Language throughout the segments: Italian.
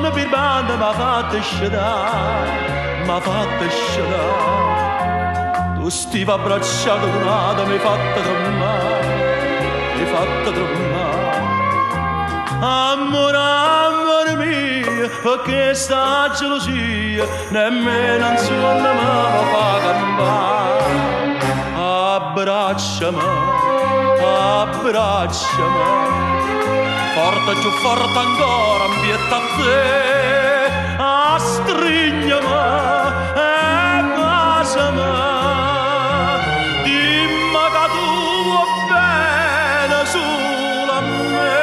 suono per banda mi ha fatto sciadare, mi ha fatto sciadare. Tu stivi abbracciato con un'altra, mi hai fatto tremare, mi hai fatto tremare. Amore, amore mio, perché sta gelosia nemmeno un suono mi fa campare. Abbracciami, abbracciami, forte più forte ancora, ambietta a te, strignami e baciami. Dimmi che tu vuoi bene solo a me.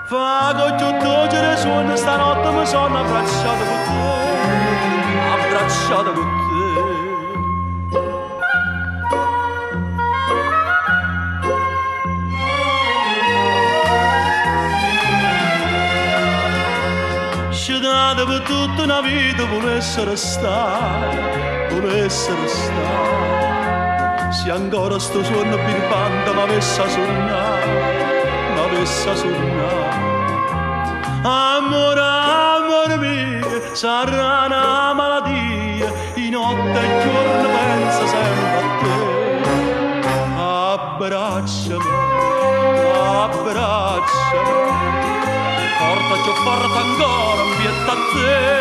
Fa che tutto ce ne suona, stanotte mi sono abbracciato con te, abbracciato con te. Per tutta una vita volesse restare, volesse restare. Se ancora sto suono birbante m'avesse sognato. Amore, amore mio, sarà una malattia, di notte e giorno pensa sempre a te. Abbracciami, abbracciami, forte più forte ancora, ambietta a te,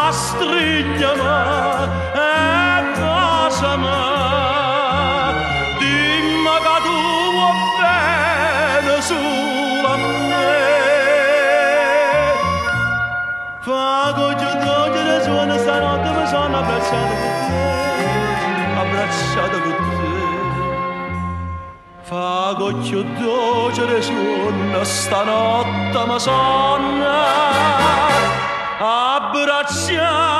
strignami e baciami. Dimmi che tu vuoi bene solo a me. Fa che tutto ce ne suona, stanotte mi sono abbracciato con te, abbracciato con te. Fa gocchio dolce suona, stanotte mi sono abbracciato.